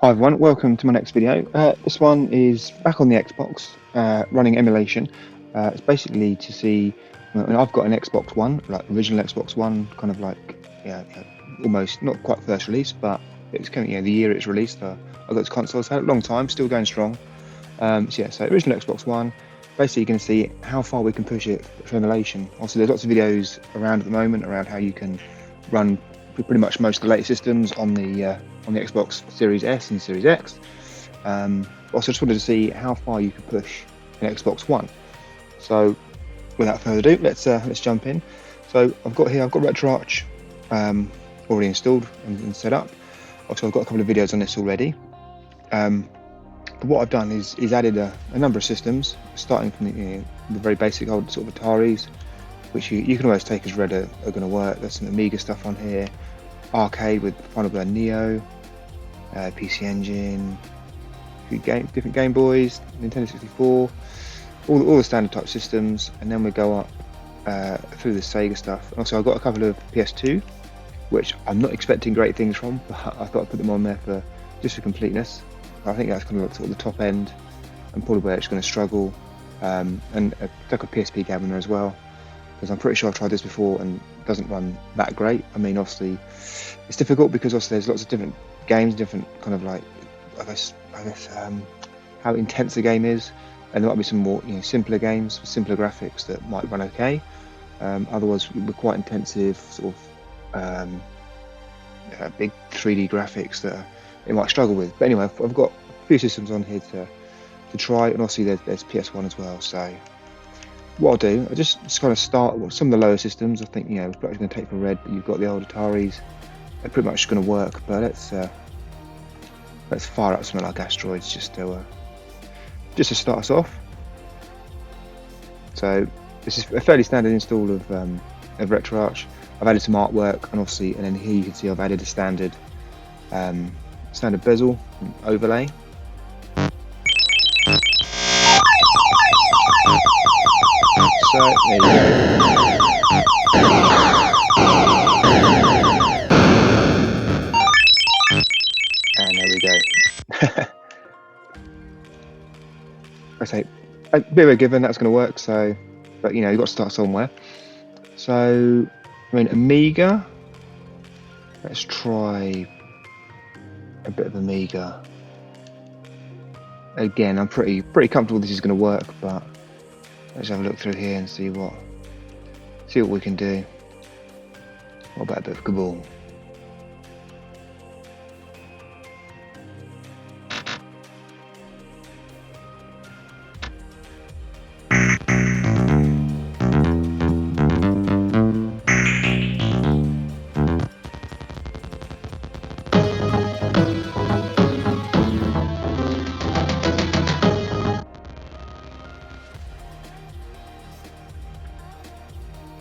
Hi everyone, welcome to my next video. This one is back on the Xbox, running Emulation. It's basically to see, I've got an Xbox One, like original Xbox One, kind of like, almost, not quite first release, but it's kind of, the year it's released. I got this console, it's had a long time, still going strong. So original Xbox One, basically you're going to see how far we can push it for emulation. Also, there's lots of videos around at the moment around how you can run pretty much most of the latest systems on the Xbox Series S and Series X. Also, just wanted to see how far you could push an Xbox One. So, without further ado, let's jump in. So, I've got RetroArch already installed and set up. Also, I've got a couple of videos on this already. But what I've done is added a number of systems, starting from the very basic old sort of Ataris, which you can always take as read are going to work. There's some Amiga stuff on here, arcade with Final Blur Neo, PC Engine, different Game Boys, Nintendo 64, all the standard type systems, and then we go up through the Sega stuff. Also, I've got a couple of PS2, which I'm not expecting great things from, but I thought I'd put them on there just for completeness. I think that's kind of sort of the top end, and probably where it's going to struggle, and like a PSP game in there as well, because I'm pretty sure I've tried this before and it doesn't run that great. I mean, obviously, it's difficult because also there's lots of different games, different kind of like, I guess how intense the game is, and there might be some more simpler games with simpler graphics that might run okay. Otherwise, we're quite intensive, sort of big 3D graphics that it might struggle with. But anyway, I've got a few systems on here to try, and obviously there's PS1 as well. So what I'll do, I'll just kind of start with some of the lower systems. I think it's probably going to take for red, but you've got the old Ataris. They're pretty much going to work. But let's fire up something like Asteroids just to start us off. So this is a fairly standard install of RetroArch. I've added some artwork, and then here you can see I've added a standard bezel and overlay. So there you go. And there we go. I say a bit of a given that's going to work. So, but you've got to start somewhere. So, I mean, Amiga. Let's try a bit of Amiga. Again, I'm pretty comfortable this is going to work, but let's have a look through here and see what we can do. What about a bit of Kabul?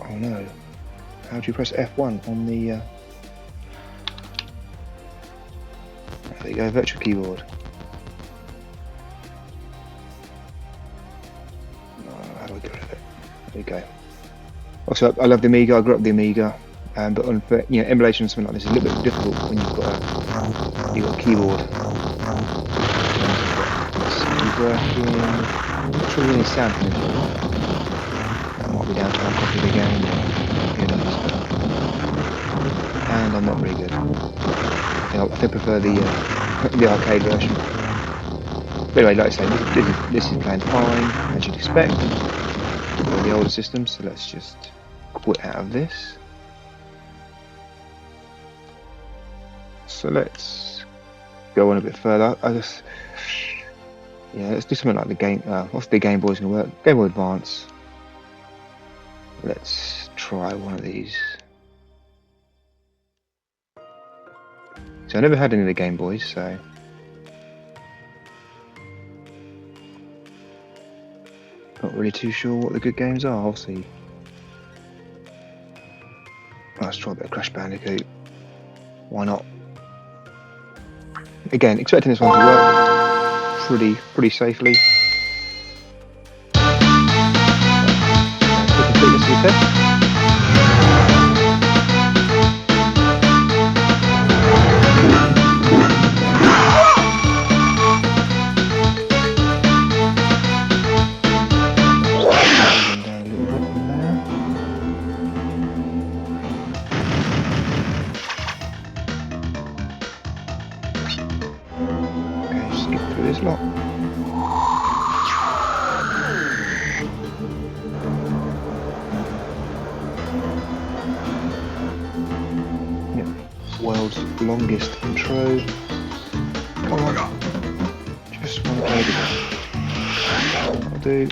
Oh no, how do you press F1 on the there you go, virtual keyboard. How do I get rid of it? There you go. Also, I love the Amiga, I grew up with the Amiga, but emulation of something like this is a little bit difficult when you've got a keyboard. It's working. I'm not sure any sound from it. Might be down to our copy of the game, who knows. And I'm not very good. I think I prefer the arcade version. But anyway, like I say, this is playing fine, as you'd expect, for the older systems. So let's just quit out of this. So let's go on a bit further. Let's do something like the game. What's the Game Boy's going to work? Game Boy Advance. Let's try one of these. So I never had any of the Game Boys, so not really too sure what the good games are. I'll see. Let's try a bit of Crash Bandicoot. Why not? Again, expecting this one to work pretty safely. World's longest intro. Come on. Just one load again. That'll do.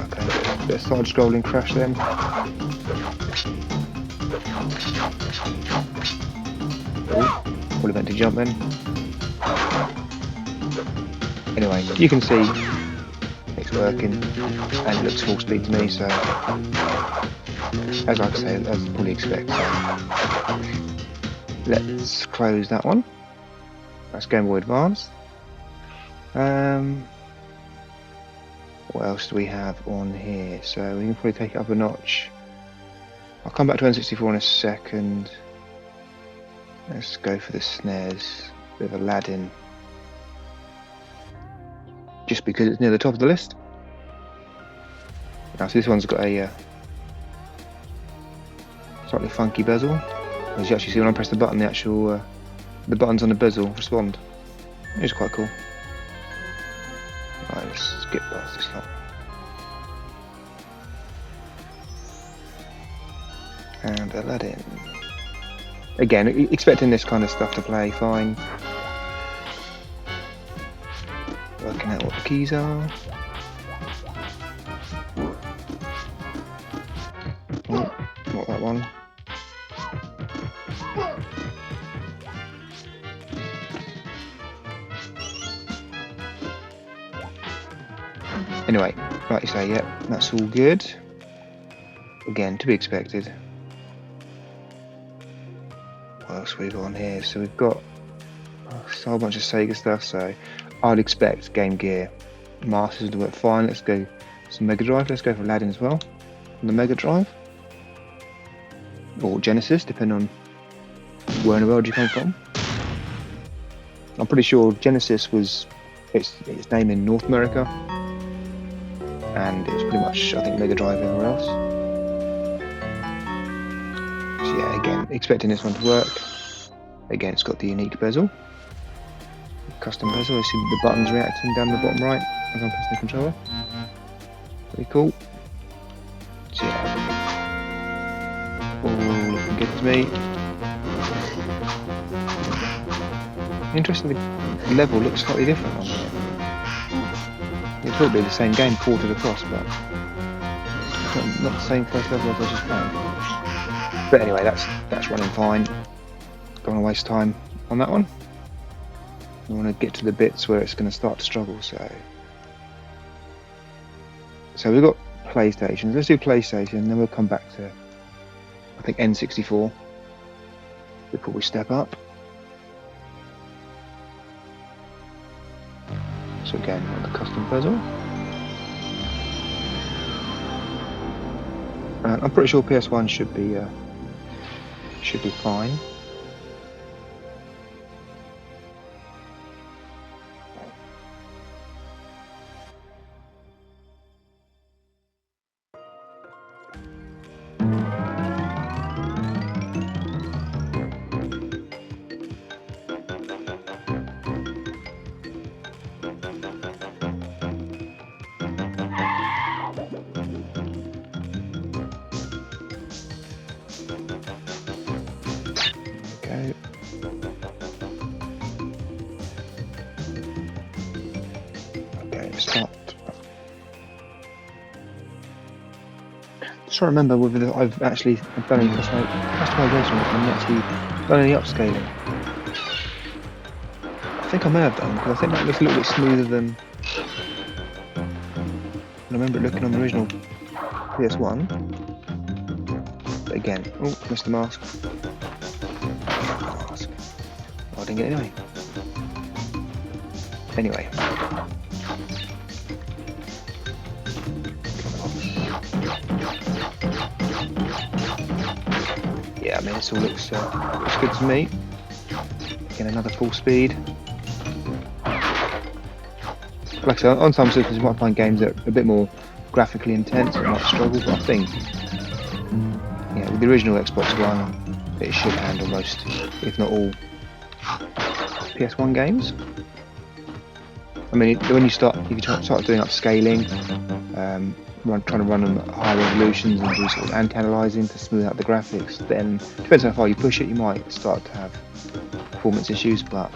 Okay, bit of side scrolling crash then. Oh, probably meant to jump then. Anyway, you can see it's working and it looks full speed to me, so as I say, as you probably expect. So let's close that one. That's Game Boy Advance. What else do we have on here? So we can probably take it up a notch. I'll come back to N64 in a second. Let's go for the snares. Bit of Aladdin. Just because it's near the top of the list. Now, so this one's got a slightly funky bezel. As you actually see when I press the button, the buttons on the bezel respond. It's quite cool. Right, let's skip past this lot. And Aladdin. Again, expecting this kind of stuff to play fine. Working out what the keys are. Oh, not that one. Anyway, like you say, yep, that's all good. Again, to be expected. What else we've got on here? So we've got a whole bunch of Sega stuff, so I'd expect Game Gear Masters to work fine. Let's go some Mega Drive. Let's go for Aladdin as well on the Mega Drive. Or Genesis, depending on where in the world you come from. I'm pretty sure Genesis was its name in North America. And it was pretty much, I think, Mega Drive everywhere else. So yeah, again, expecting this one to work. Again, it's got the unique bezel. Custom bezel, you see the buttons reacting down the bottom right as I'm pressing the controller. Pretty cool. So yeah, all looking good to me. Interesting, the level looks slightly different on here. It will be the same game ported across, but not the same first level as I was just playing. But anyway, that's running fine. Don't want to waste time on that one. I want to get to the bits where it's going to start to struggle. So we've got PlayStations. Let's do PlayStation, then we'll come back to, I think, N64 before we step up. So again, on the custom bezel. I'm pretty sure PS1 should be fine. Just trying to remember whether I've actually done any customization and actually done any upscaling. I think I may have done, because I think that looks a little bit smoother than I remember it looking on the original PS1. But again, oh, missed the mask. Oh, I didn't get it anyway. Yeah, I mean, this all looks good to me. Again, another full speed. Like I said, on some systems you might find games that are a bit more graphically intense and might struggle, but I think, yeah, with the original Xbox One, it should handle most, if not all, PS1 games. I mean, when you start doing upscaling, trying to run them at high resolutions and do sort of anti-analyzing to smooth out the graphics, then depends how far you push it, you might start to have performance issues. But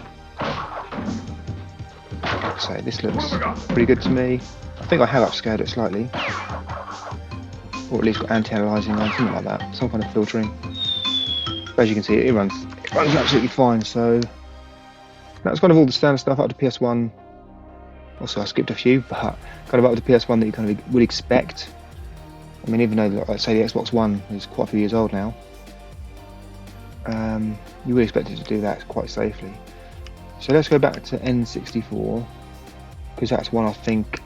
so this looks pretty good to me. I think I have upscaled it slightly, or at least got anti-analyzing on, something like that, some kind of filtering. But as you can see, it runs absolutely fine. So that's kind of all the standard stuff up to PS1. Also, I skipped a few, but kind of up to PS1 that you kind of would expect. I mean, even though, like, say, the Xbox One is quite a few years old now, you would expect it to do that quite safely. So let's go back to N64, because that's one I think,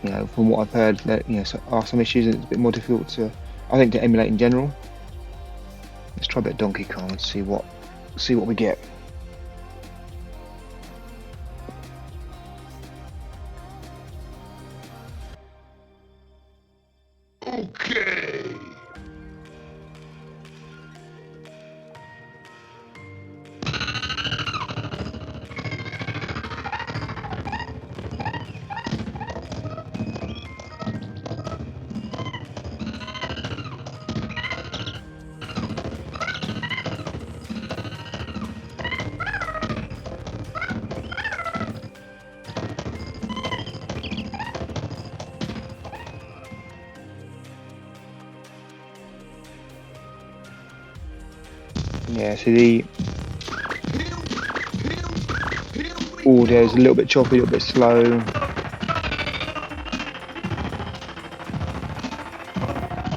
you know, from what I've heard, that, you know, are some issues and it's a bit more difficult to, I think, to emulate in general. Let's try a bit of Donkey Kong and see what we get. Okay. Yeah, so the audio is a little bit choppy, a little bit slow.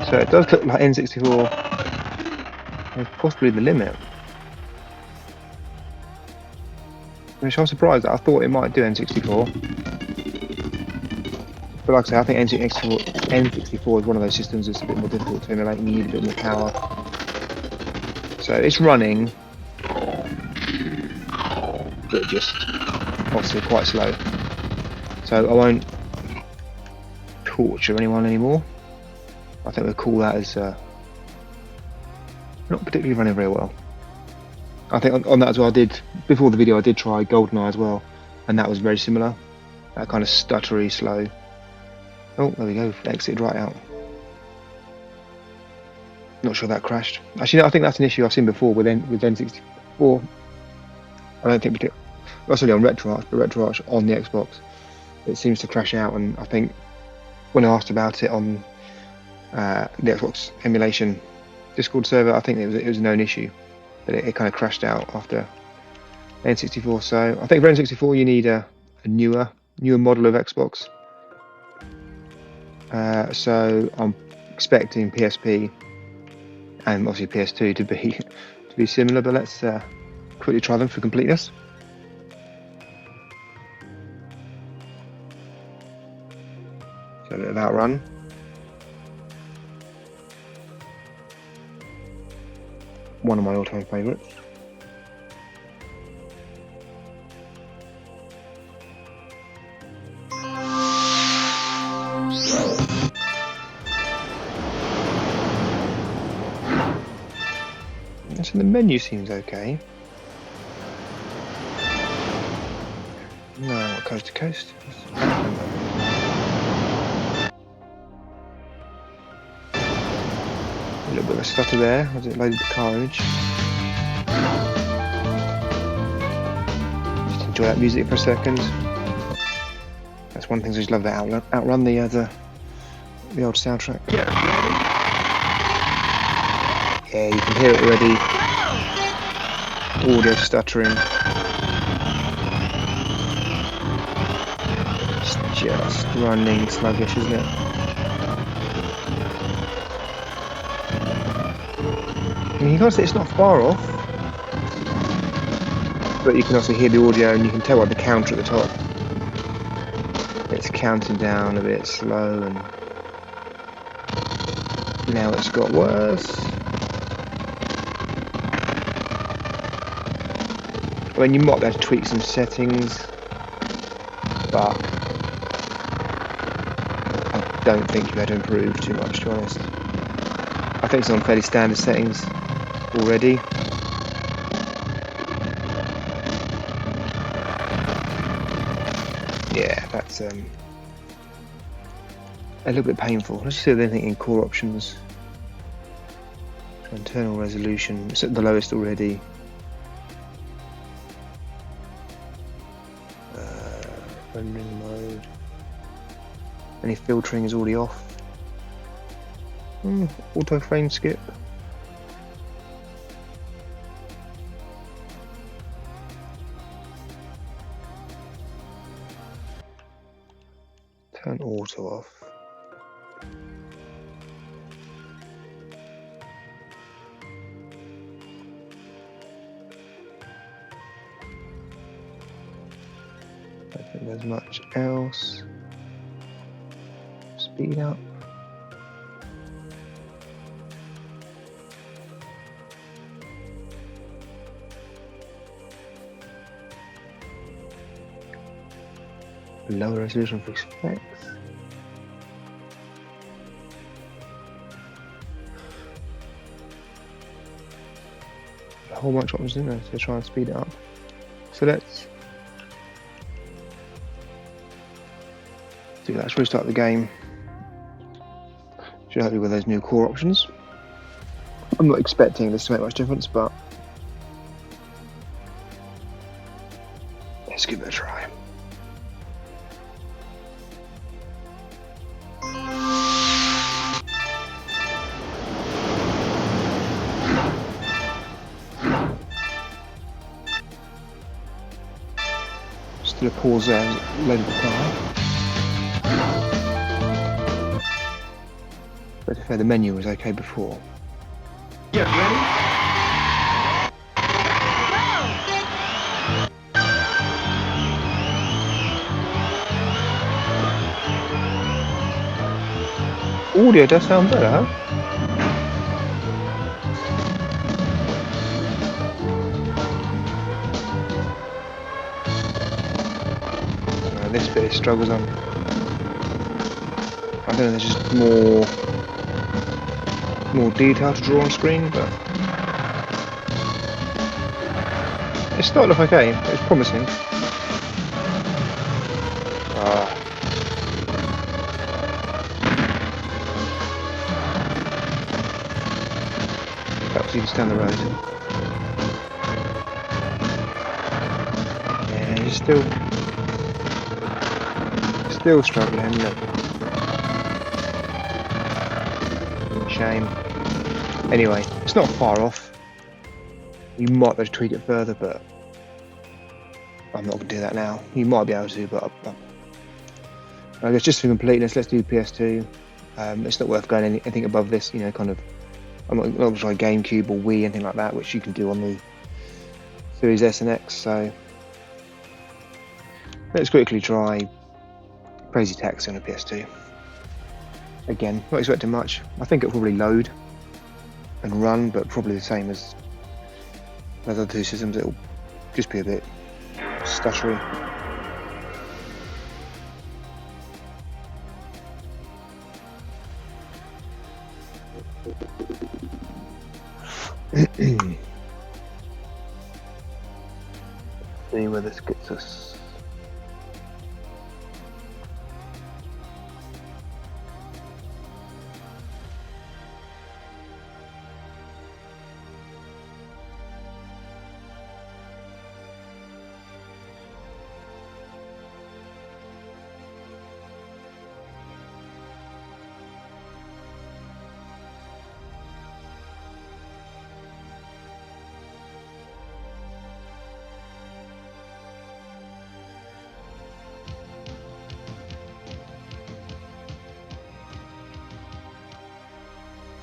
So it does look like N64 is possibly the limit. Which I'm surprised at. I thought it might do N64. But like I say, I think N64 is one of those systems that's a bit more difficult to emulate and you need a bit more power. So it's running, but just obviously quite slow. So I won't torture anyone anymore. I think we'll call that as not particularly running very well. I think on that as well, before the video I did try GoldenEye as well, and that was very similar. That kind of stuttery, slow. Oh, there we go, exited right out. Not sure that crashed. Actually, no, I think that's an issue I've seen before with N64. I don't think that's only on RetroArch, but RetroArch on the Xbox, it seems to crash out. And I think when I asked about it on the Xbox Emulation Discord server, I think it was a known issue, but it kind of crashed out after N64. So I think for N64 you need a newer model of Xbox. So I'm expecting PSP and obviously PS2 to be similar, but let's quickly try them for completeness. So a bit of Outrun. One of my all-time favourites. So the menu seems okay. No, coast to coast. A little bit of a stutter there as it loaded the car image. Just enjoy that music for a second. That's one thing I just love about Outrun the old soundtrack. Yeah, you can hear it already. Audio stuttering. It's just running sluggish, isn't it? I mean, you can't say it's not far off, but you can also hear the audio and you can tell by the counter at the top. It's counting down a bit slow, and now it's got worse. I mean, you might be able to tweak some settings, but I don't think you'll be able to improve too much, to be honest. I think it's on fairly standard settings already. Yeah, that's a little bit painful. Let's see if there's anything in core options. So internal resolution, it's at the lowest already. Rendering mode. Any filtering is already off. Auto frame skip. Turn auto off. I don't think there's much else. Speed up. Lower resolution for effects. A whole bunch of options in there to try and speed it up. So let's do that. Let's restart the game. Should help you with those new core options. I'm not expecting this to make much difference, but let's give it a try. Still a pause there, loaded the car. But to be fair, the menu was okay before. Get ready. Audio does sound better, huh? This bit struggles on. I don't know, there's just more detail to draw on screen, but it started off okay. It's promising. Perhaps you just down the road. Yeah, he's still struggling, isn't it? Shame. Anyway, it's not far off. You might be able to tweak it further, but I'm not going to do that now. You might be able to, but I guess just for completeness, let's do PS2. It's not worth going anything above this, you know, kind of. I'm not going to try GameCube or Wii, anything like that, which you can do on the Series S and X. So let's quickly try Crazy Taxi on a PS2. Again, not expecting much. I think it'll probably load and run, but probably the same as the other two systems. It'll just be a bit stuttery. See where this gets us.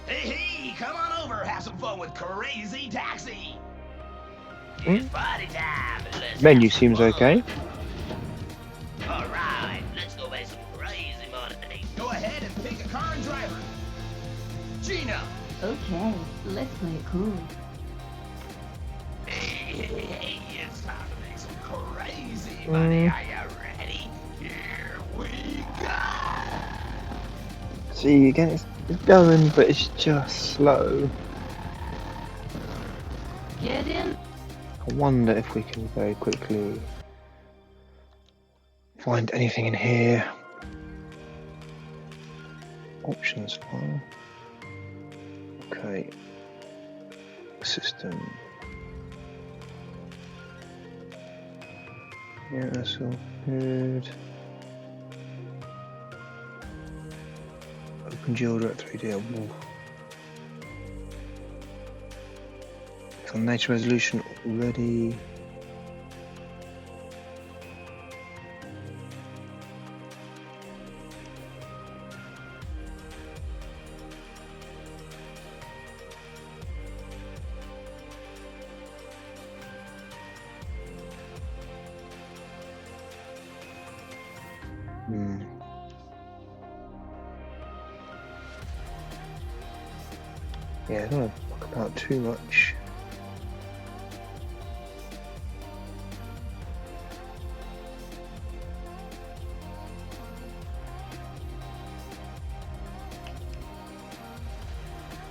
Hey, come on over, have some fun with Crazy Taxi. It's party time. Menu seems okay. All right, let's go make some crazy money. Go ahead and pick a car and driver. Gina. Okay, let's play it cool. Hey, it's time to make some crazy money. Are you ready? Here we go. See, again, it's going, but it's just slow. Get in. I wonder if we can very quickly find anything in here. Options file. Okay. System. Yeah, that's all good. OpenGL Direct 3D. It's on nature resolution already. Yeah, I don't want to talk about too much.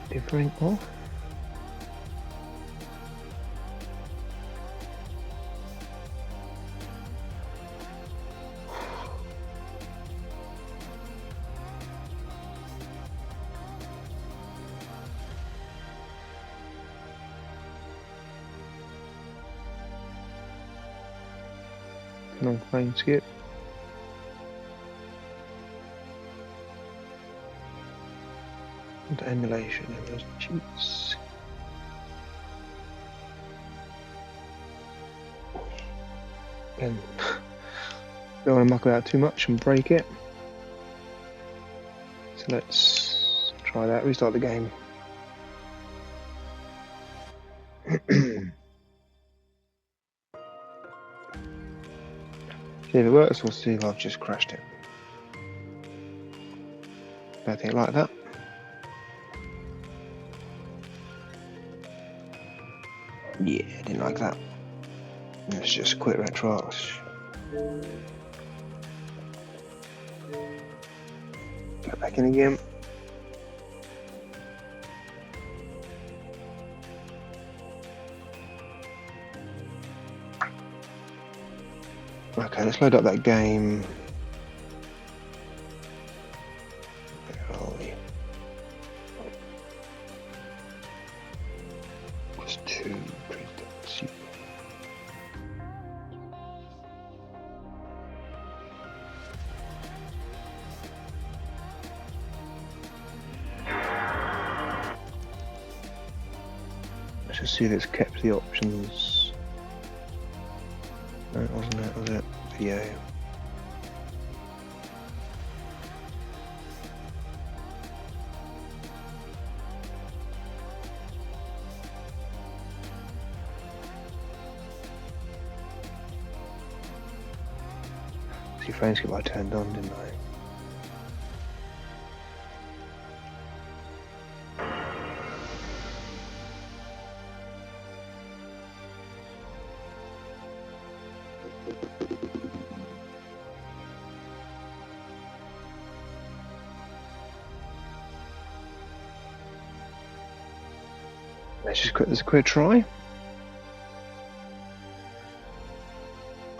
Different off. Non-frame skip. And emulation and those cheats. Again, don't want to muck it out too much and break it. So let's try that. Restart the game. See if it works, or see if I've just crashed it. Anything like that. Yeah, didn't like that. Let's just quit RetroArch. Go back in again. Okay, let's load up that game. Where are we? Plus 2. Let's just see if it's kept the options. No, it wasn't it, was it? Video. See, frame skip I turned on, didn't I? Let's just quit this a quick try.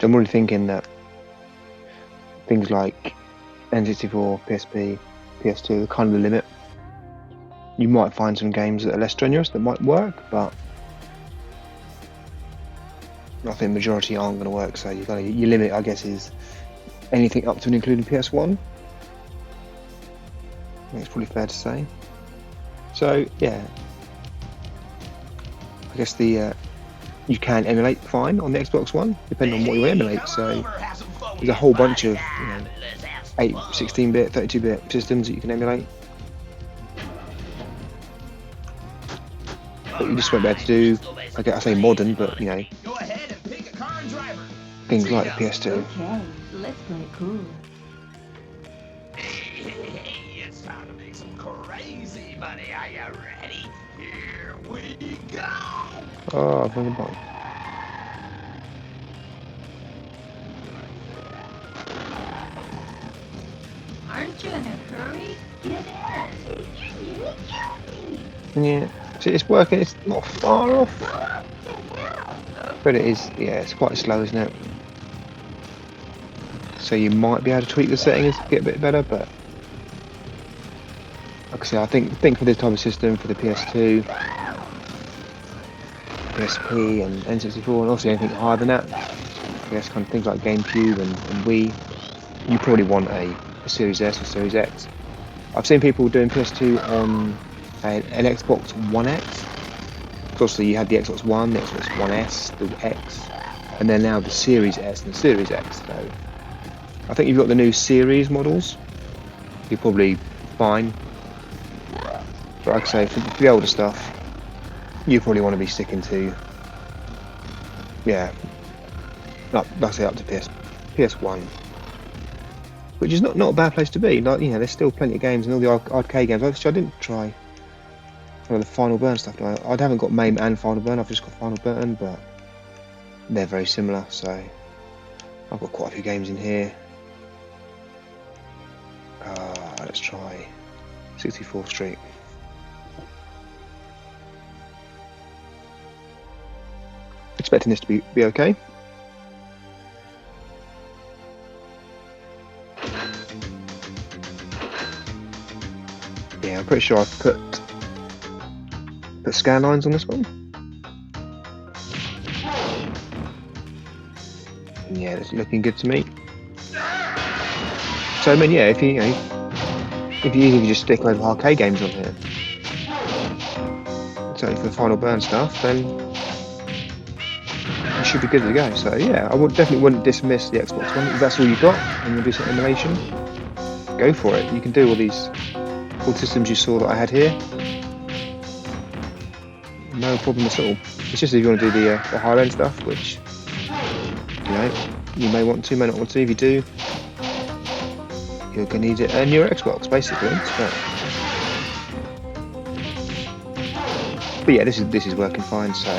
I'm really thinking that things like N64, PSP, PS2 are kind of the limit. You might find some games that are less strenuous that might work, but I think the majority aren't going to work. So you got your limit, I guess, is anything up to and including PS1. I think it's probably fair to say. So yeah, I guess the you can emulate fine on the Xbox One, depending on what you emulate. So there's a whole bunch of 8, 16-bit, 32-bit systems that you can emulate. But you just won't be able to do, I say modern, but Go ahead and pick a car and driver. things like the PS2. Okay, let's play it cool. Hey, it's time to make some crazy money. Are you ready? Here we go. Oh, I've only got. Aren't you in a hurry? Get in. Yeah, see, it's working. It's not far off, but it is. Yeah, it's quite slow, isn't it? So you might be able to tweak the settings to get a bit better, but like I say, I think for this type of system, for the PS2, PSP, and N64, and obviously anything higher than that, I guess kind of things like GameCube and Wii, you probably want a Series S or Series X. I've seen people doing PS2 on an Xbox One X. Obviously, you had the Xbox One, the Xbox One S, the X, and then now the Series S and the Series X. So I think you've got the new series models. You're probably fine. But like I say, for the older stuff, you probably want to be sticking to, yeah, like I say, up to PS1, which is not a bad place to be. Like, you know, there's still plenty of games and all the arcade games. Actually, I didn't try some of the Final Burn stuff. I haven't got MAME and Final Burn. I've just got Final Burn, but they're very similar. So I've got quite a few games in here. Let's try 64th Street. Expecting this to be okay. Yeah, I'm pretty sure I've put scan lines on this one. Yeah, it's looking good to me. So I mean, yeah, if you just stick a load of arcade games on here, certainly for the Final Burn stuff, then you should be good to go. So yeah, I definitely wouldn't dismiss the Xbox One. If that's all you've got and you do some emulation, go for it. You can do all the systems you saw that I had here. No problem at all. It's just if you want to do the higher end stuff, which you may want to, may not want to. If you do, you're going to need a newer Xbox, basically. But yeah, this is working fine. So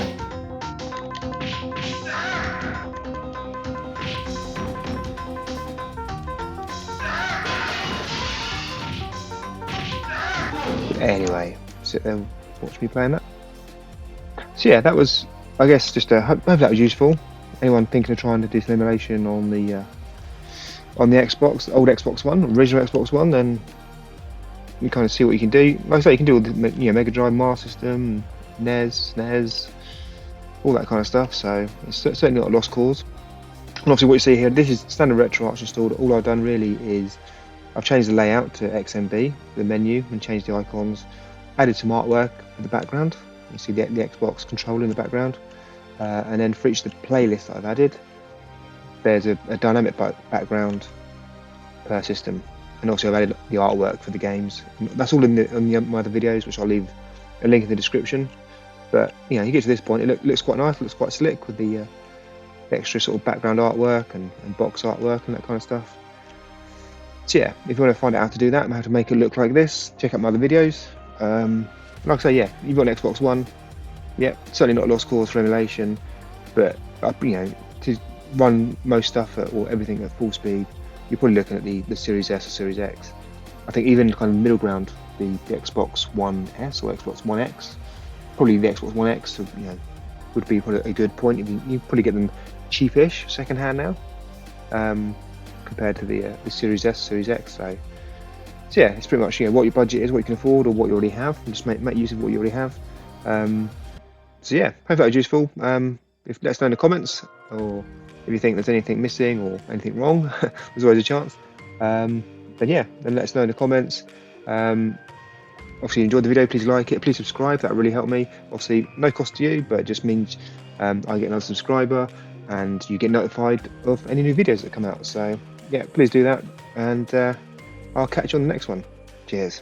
anyway, sit there and watch me playing that. So yeah, that was, I guess, just hope that was useful. Anyone thinking of trying to do some emulation on the Xbox, old Xbox One, original Xbox One, then you kind of see what you can do. Like I say, you can do all the Mega Drive, Master System, NES, SNES, all that kind of stuff. So it's certainly not a lost cause. And obviously, what you see here, this is standard RetroArch installed. All I've done really is I've changed the layout to XMB, the menu, and changed the icons. Added some artwork for the background. You see the Xbox controller in the background, and then for each of the playlists that I've added, there's a dynamic background per system, and also I've added the artwork for the games. That's all on my other videos, which I'll leave a link in the description. But you get to this point, it looks quite nice, looks quite slick with the extra sort of background artwork and box artwork and that kind of stuff. So yeah, if you want to find out how to do that and how to make it look like this, check out my other videos. Like I say, yeah, you've got an Xbox One. Yeah, certainly not a lost cause for emulation, but to run most stuff or everything at full speed, you're probably looking at the Series S or Series X. I think even kind of middle ground, the Xbox One S or Xbox One X, probably the Xbox One X, would be probably a good point. You probably get them cheapish second hand now, compared to the Series S, Series X. So yeah, it's pretty much what your budget is, what you can afford, or what you already have, and just make use of what you already have. So yeah, hope that was useful. Let us know in the comments, or if you think there's anything missing or anything wrong, there's always a chance. Then let us know in the comments. Obviously, enjoyed the video, please like it, please subscribe, that really helped me. Obviously, no cost to you, but it just means I get another subscriber and you get notified of any new videos that come out. So yeah, please do that, and I'll catch you on the next one. Cheers.